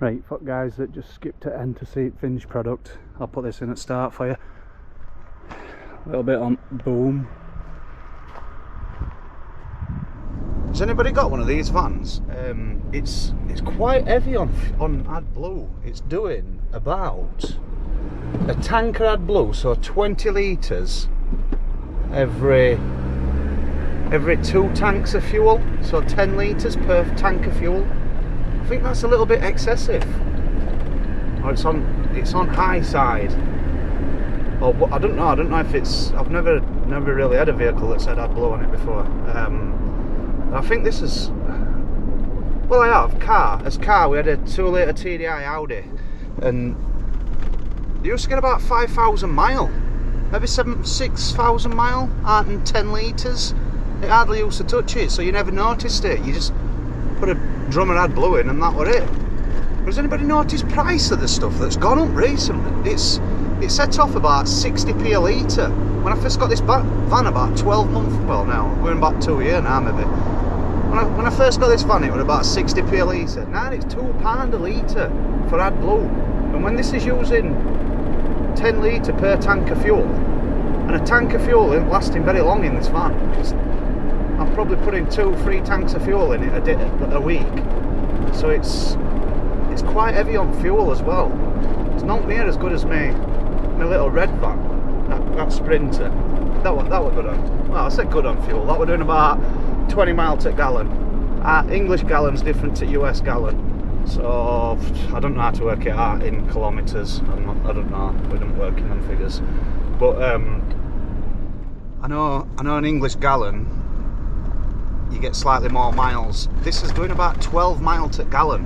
Right, fuck guys that just skipped to end to see finished product. I'll put this in at start for you. A little bit on boom. Has anybody got one of these vans? It's quite heavy on AdBlue. It's doing about a tanker AdBlue, so 20 litres every 2 tanks of fuel, so 10 litres per tank of fuel. I think that's a little bit excessive. Or it's on high side. Or I don't know if it's. I've never really had a vehicle that said AdBlue on it before. I think this is. Well, I have As car, we had a 2-litre TDI Audi, and they used to get about 5,000 mile, maybe 6,000 mile, and 10 litres. It hardly used to touch it, so you never noticed it. You just put a drum of AdBlue in, and that was it. But has anybody noticed price of the stuff that's gone up recently? It set off about 60p a litre. When I first got this van about 12 months, well now, we're in about 2 years now maybe. When I first got this van, it was about 60p a litre. Now it's £2 a litre for AdBlue. And when this is using 10 litre per tank of fuel, and a tank of fuel isn't lasting very long in this van. I'm probably putting 2-3 tanks of fuel in it a week. So it's quite heavy on fuel as well. It's not near as good as my little red van, that Sprinter. That was good on. Well, I said good on fuel. That we're doing about 20 miles to gallon. English gallon's different to US gallon. So I don't know how to work it out in kilometres. I don't know. We don't work in them figures. But I know an English gallon, you get slightly more miles. This is doing about 12 miles to gallon.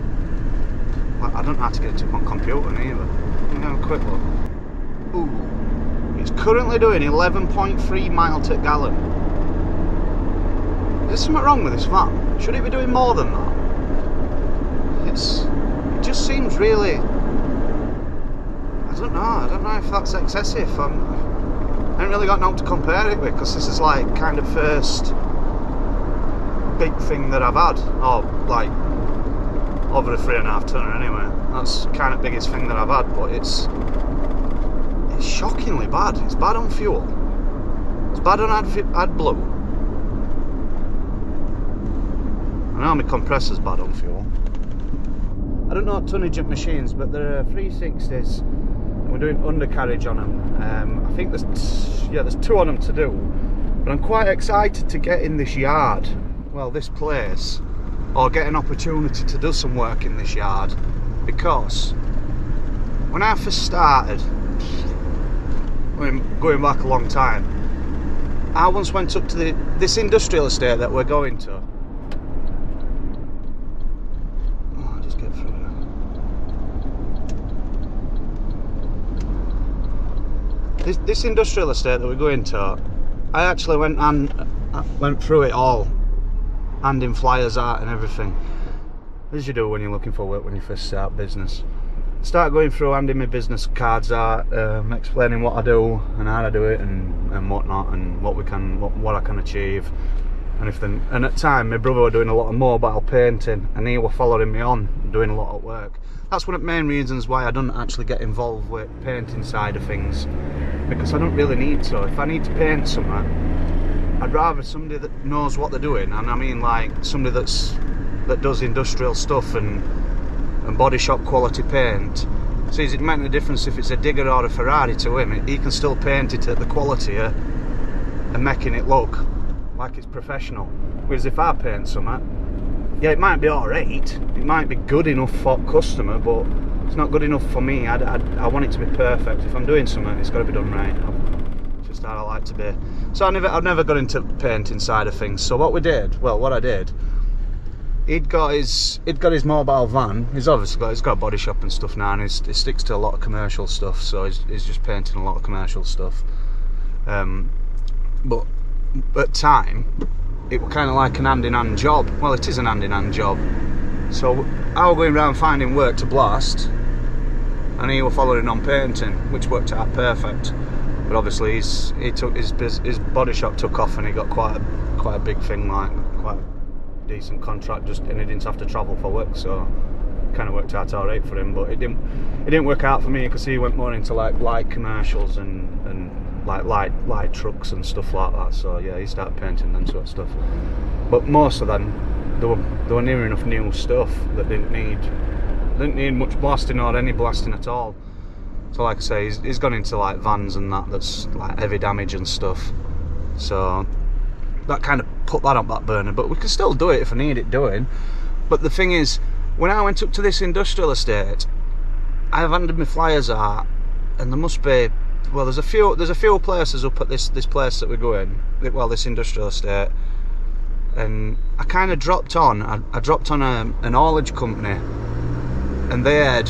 I don't know how to get it to my computer either. Let me have a quick look. Ooh, it's currently doing 11.3 miles to gallon. Is there something wrong with this van? Should it be doing more than that? It just seems really. I don't know if that's excessive. I haven't really got nothing to compare it with, because this is like kind of first big thing that I've had, or like over a 3.5 tonne anyway. That's kind of biggest thing that I've had, but it's shockingly bad. It's bad on fuel. It's bad on AdBlue. I know my compressor's bad on fuel. I don't know tonnage of machines, but there are 360s. And we're doing undercarriage on them. I think there's 2 on them to do. But I'm quite excited to get in this yard. Well, this place, or get an opportunity to do some work in this yard, because when I first started, going back a long time, I once went up to this industrial estate that we're going to. Oh, I'll just get through here. This industrial estate that we're going to, I actually went through it all. Handing flyers out and everything, as you do when you're looking for work when you first start business. Start going through, handing my business cards out, explaining what I do and how I do it and whatnot, and what I can achieve. And at the time my brother was doing a lot of mobile painting, and he was following me on doing a lot of work. That's one of the main reasons why I don't actually get involved with painting side of things, because I don't really need to. If I need to paint something, I'd rather somebody that knows what they're doing, and I mean like somebody that does industrial stuff and body shop quality paint. Sees it make no difference if it's a digger or a Ferrari to him. He can still paint it at the quality and making it look like it's professional. Whereas if I paint something, yeah, it might be alright, it might be good enough for customer, but it's not good enough for me. I want it to be perfect. If I'm doing something, it's got to be done right. Just how I like to be. So I've never got into painting side of things. So what I did, he'd got his mobile van. He's got a body shop and stuff now, and he sticks to a lot of commercial stuff. So he's just painting a lot of commercial stuff. But at time, it was kind of like an hand-in-hand job. Well, it is an hand-in-hand job. So I was going around finding work to blast, and he was following on painting, which worked out perfect. But obviously his body shop took off, and he got quite a big thing, like quite a decent contract, and he didn't have to travel for work, so kind of worked out all right for him, but it didn't work out for me because he went more into like light commercials and like light trucks and stuff like that. So yeah, he started painting them sort of stuff. But most of them, they were near enough new stuff that didn't need much blasting or any blasting at all. So like I say, he's gone into like vans and that's like heavy damage and stuff. So that kind of put that on back burner, but we can still do it if I need it doing. But the thing is, when I went up to this industrial estate, I've handed my flyers out, and there must be, well, there's a few places up at this place that we're going, well, this industrial estate, and I kind of dropped on, I dropped on an haulage company, and they had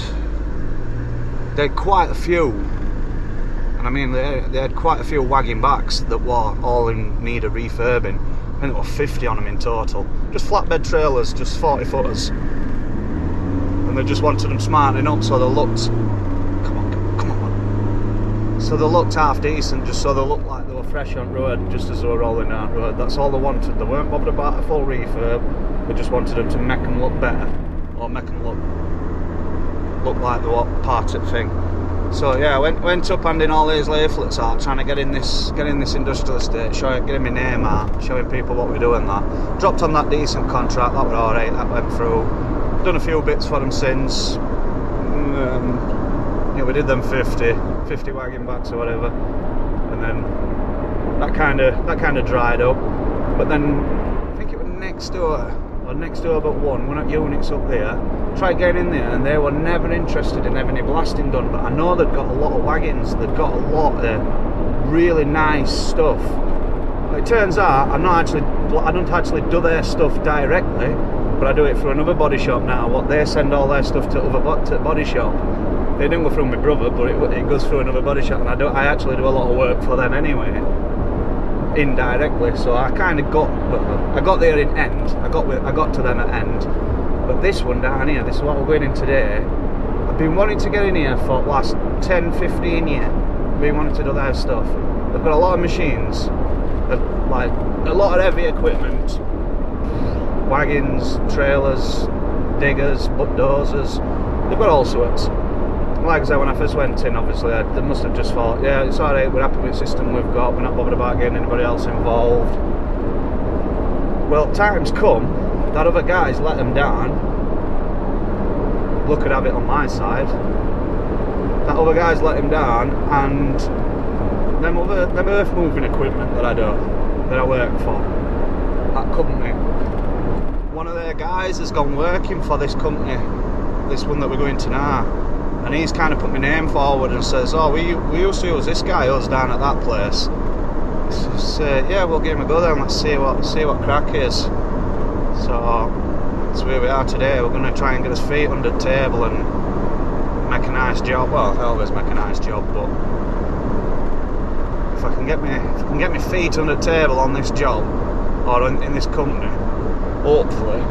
quite a few, and I mean they had quite a few wagon backs that were all in need of refurbing. I think there were 50 on them in total, just flatbed trailers, just 40 footers, and they just wanted them smartening up so they looked, come on, so they looked half decent, just so they looked like they were fresh on road, just as they were rolling down road. That's all they wanted. They weren't bothered about a full refurb, they just wanted them to make them look better, or make them look like they were part of the thing. So yeah, I went up handing all these leaflets out, trying to get in this industrial estate, getting my name out, showing people what we're doing. That dropped on that decent contract, that were alright, that went through. Done a few bits for them since. Yeah, we did them 50 wagon backs or whatever, and then that kind of dried up. But then I think it was next door but one at units up there, tried getting in there, and they were never interested in having any blasting done. But I know they'd got a lot of wagons, they'd got a lot of really nice stuff. But it turns out I don't actually do their stuff directly, but I do it through another body shop now. What they send all their stuff to other body shop. They didn't go through my brother, but it goes through another body shop, and I actually do a lot of work for them anyway, indirectly. So I kind of I got there in end. I got to them at end. But this one down here, this is what we're going in today. I've been wanting to get in here for the last 10-15 years. I've been wanting to do their stuff. They've got a lot of machines, like a lot of heavy equipment, wagons, trailers, diggers, bulldozers. They've got all sorts. Like I said, when I first went in, obviously they must have just thought, yeah, it's alright, we're happy with the system we've got, we're not bothered about getting anybody else involved. Well, time's come, that other guy's let them down. Look at have it on my side. That other guy's let him down, and them earth moving equipment that I work for, that company, one of their guys has gone working for this company, this one that we're going to now. And he's kind of put my name forward and says, oh, we used to use this guy who's down at that place. So yeah, we'll give him a go then, let's see what crack is. So that's where we are today. We're going to try and get his feet under the table and make a nice job. Well, I always make a nice job, but if I can get my feet under the table on this job, or in this company, hopefully,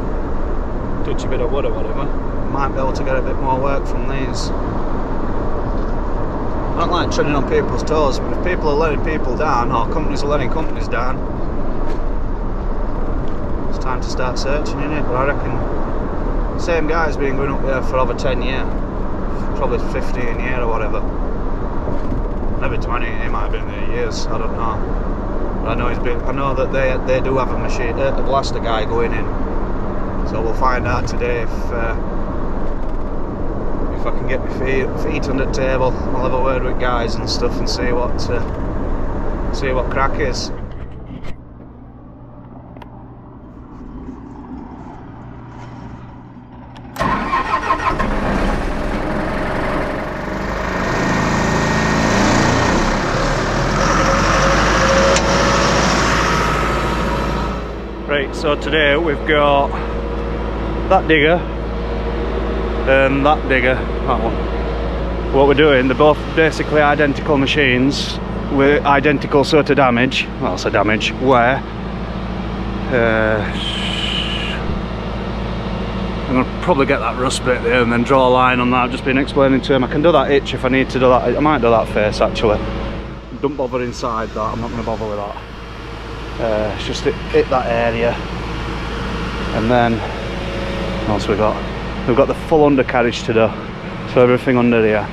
touch a bit of wood or whatever, might be able to get a bit more work from these. I don't like treading on people's toes, but if people are letting people down, or companies are letting companies down, it's time to start searching, innit? But I reckon the same guy's been going up there for over 10 years, probably 15 years or whatever. Maybe 20, he might have been there years, I don't know. But I know that they do have a blaster guy going in. So we'll find out today if I can get my feet under the table. I'll have a word with guys and stuff and see what crack is. Right, so today we've got that digger and that digger, that one. What we're doing, they're both basically identical machines with identical sort of damage, well, it's a damage, wear. I'm going to probably get that rust bit there and then draw a line on that. I've just been explaining to him, I can do that itch if I need to do that. I might do that face actually. Don't bother inside that, I'm not going to bother with that. It's just hit that area, and then what else we've got the full undercarriage to do, so everything under here.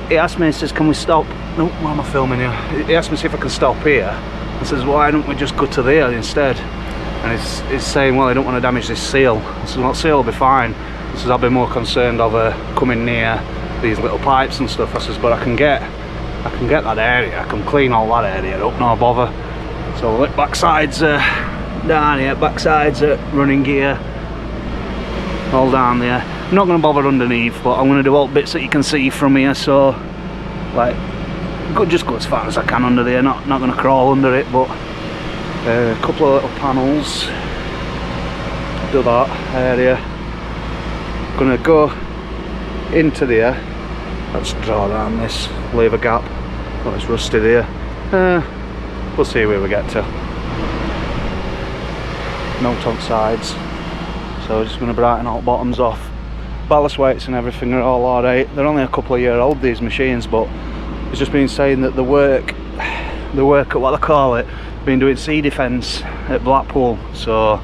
He asked me, he says, can we stop? No, why am I filming here? He asked me if I can stop here. I says, why don't we just go to there instead? And he's saying, well, I don't want to damage this seal. I said, well, seal will be fine. He says, I'll be more concerned of coming near these little pipes and stuff. I says, but I can get that area, I can clean all that area up, no bother. So the backside's down here, backside's running gear, all down there. I'm not going to bother underneath, but I'm going to do all bits that you can see from here, so like just go as far as I can under there, not going to crawl under it, but a couple of little panels, do that area. Going to go into there, let's draw down this, leave a gap. Oh, it's rusty there. We'll see where we get to. Note on sides, so just going to brighten all bottoms off. Ballast weights and everything are all alright. They're only a couple of years old, these machines, but it's just been saying that the work at what they call it, been doing sea defence at Blackpool, so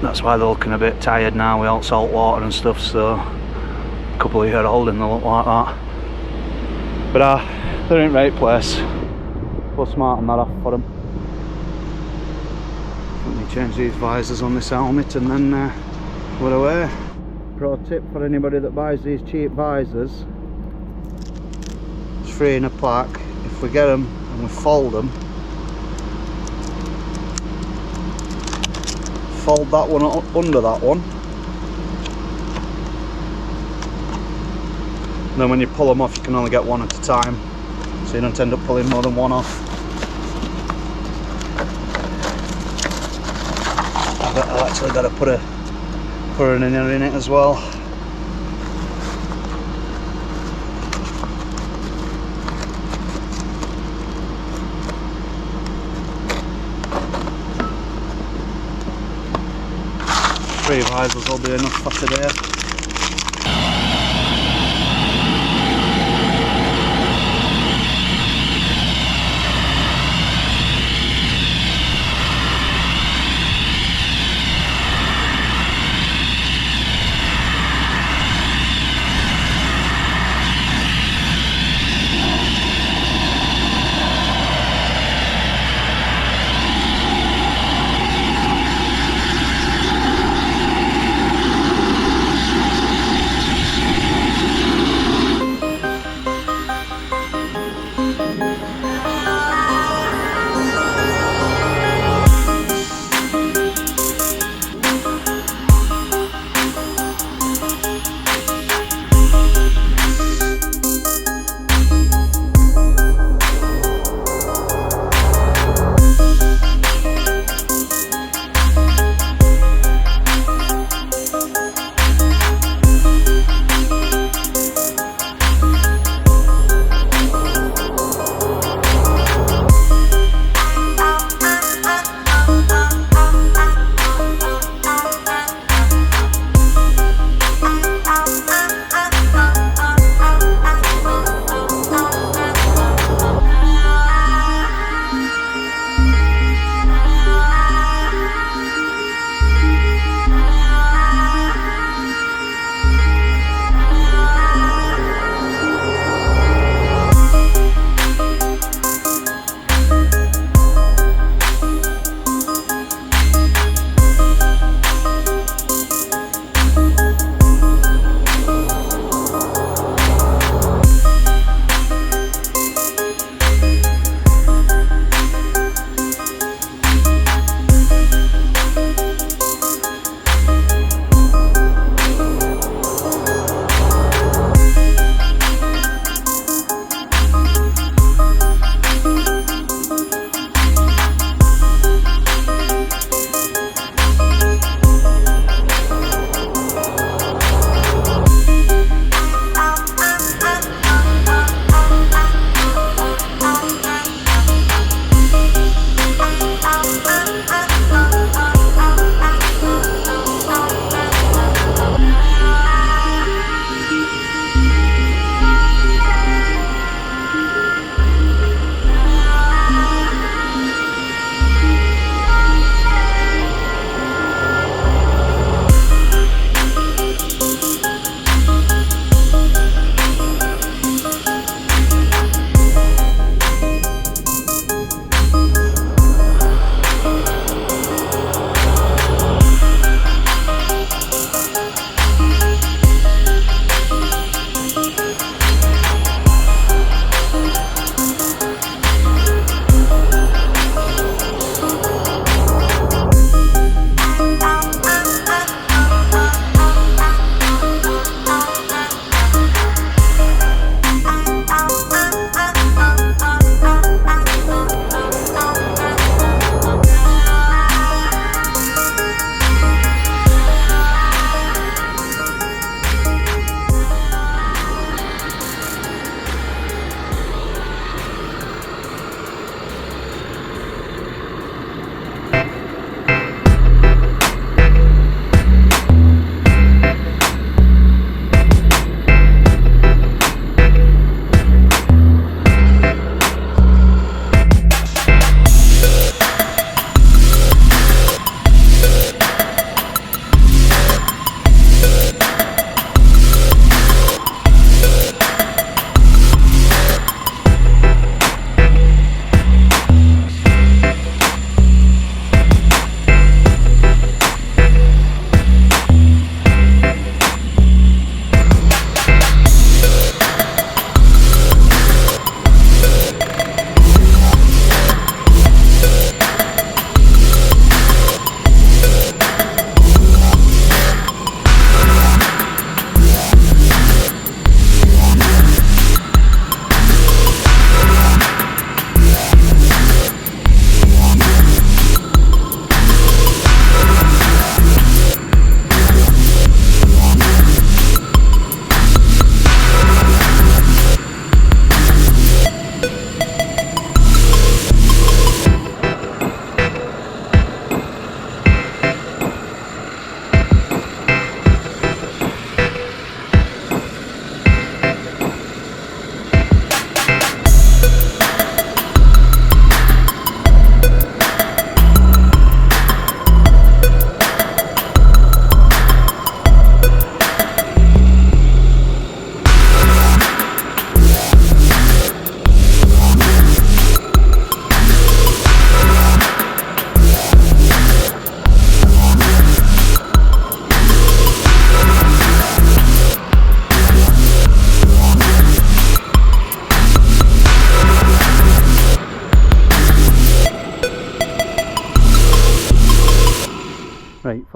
that's why they're looking a bit tired now with all salt water and stuff. So a couple of years old and they look like that. But they're in the right place. We'll smarten that off for them. Let me change these visors on this helmet and then we're away. Pro tip for anybody that buys these cheap visors, it's free in a pack. If we get them and we fold them, fold that one under that one, and then when you pull them off you can only get one at a time, so you don't end up pulling more than one off. I've actually got to put an inner in it as well. Three visors will be enough for today.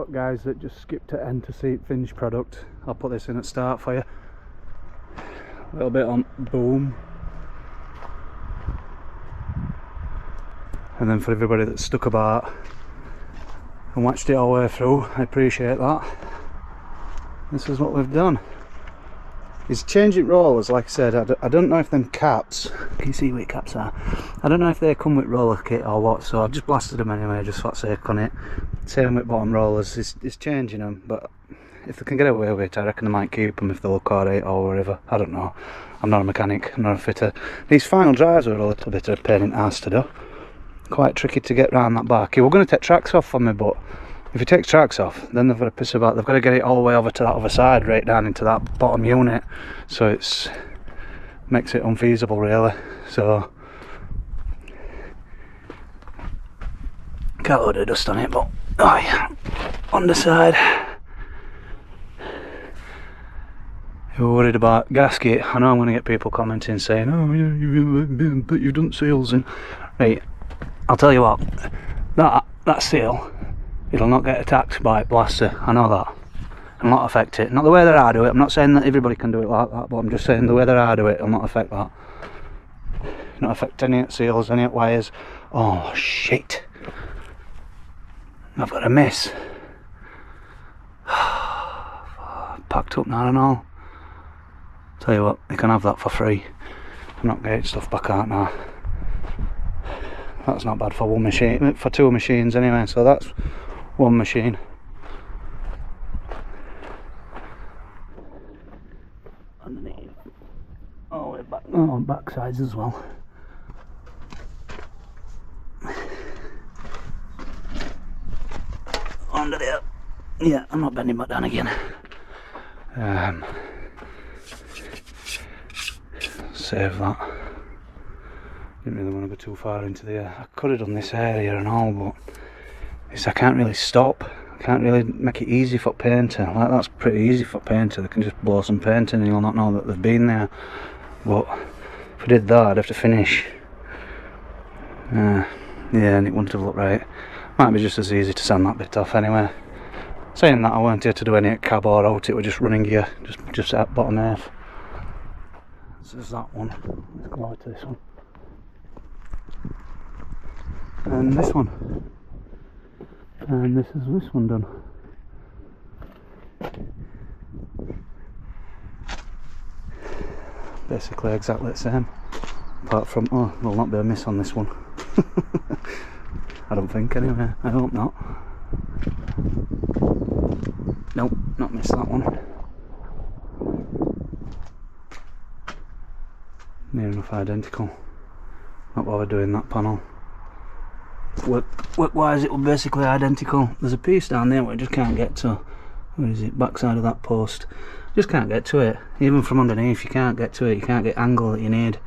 for guys that just skip to end to see finished product, I'll put this in at start for you. A little bit on boom. And then for everybody that stuck about and watched it all the way through, I appreciate that. This is what we've done. It's changing rollers, like I said. I don't know if them caps, can you see what caps are? I don't know if they come with roller kit or what, so I've just blasted them anyway, just for sake on it. Same with bottom rollers, it's changing them, but if they can get away with it, I reckon they might keep them if they look alright or whatever. I don't know. I'm not a mechanic, I'm not a fitter. These final drives are a little bit of a pain in the arse to do. Quite tricky to get round that back. We're going to take tracks off for me, but if you take tracks off, then they've got to piss about. They've got to get it all the way over to that other side, right down into that bottom unit. So it's makes it unfeasible, really. So got a load of dust on it, but oh yeah, underside. If you're worried about gasket, I know I'm going to get people commenting saying, "Oh, yeah, you've done seals in." Right, I'll tell you what, that seal, it'll not get attacked by a blaster, I know that. It'll not affect it. Not the way that I do it. I'm not saying that everybody can do it like that, but I'm just saying the way that I do it, it'll not affect that. Not affect any seals, any wires. Oh shit. I've got a miss. Packed up now and all. Tell you what, you can have that for free. I'm not getting stuff back out now. That's not bad for one machine, for two machines anyway, so that's one machine. Underneath. Oh, back sides as well. Under there. Yeah, I'm not bending back down again. Save that. Didn't really want to go too far into there. I could have done this area and all, but I can't really stop. I can't really make it easy for painter. Like, that's pretty easy for painter. They can just blow some paint in and you'll not know that they've been there. But if I did that, I'd have to finish. Yeah, and it wouldn't have looked right. Might be just as easy to sand that bit off anyway. Saying that, I weren't here to do any cab or out. It was just running gear, just at bottom half. This is that one. Let's go over to this one. And this one, and this is this one done. Basically exactly the same, apart from, oh, there'll not be a miss on this one. I don't think anyway, I hope not. Nope, not missed that one. Near enough identical. Not bothered doing that panel. Work wise, it will basically identical. There's a piece down there where I just can't get to. Where is it? Backside of that post. Just can't get to it. Even from underneath, you can't get to it. You can't get angle that you need.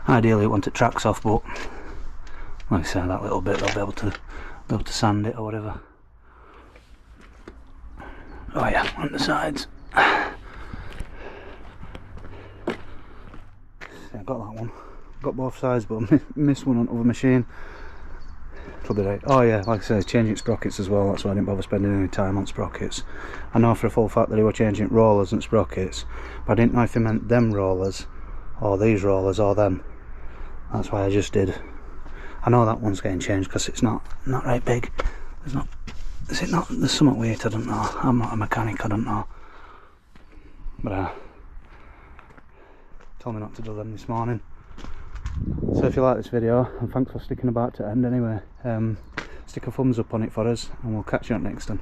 Ideally, you want it tracks off, but like I said, that little bit they'll be able to sand it or whatever. Oh yeah, on the sides. I got that one. Got both sides, but I missed one on other machine. It'll be right. Oh yeah, like I said, changing sprockets as well. That's why I didn't bother spending any time on sprockets. I know for a full fact that they were changing rollers and sprockets, but I didn't know if they meant them rollers or these rollers or them. That's why I just did. I know that one's getting changed because it's not right big. There's not. Is it not? There's something weird. I don't know. I'm not a mechanic. I don't know. But told me not to do them this morning. So if you like this video, and thanks for sticking about to end anyway, stick a thumbs up on it for us and we'll catch you up next time.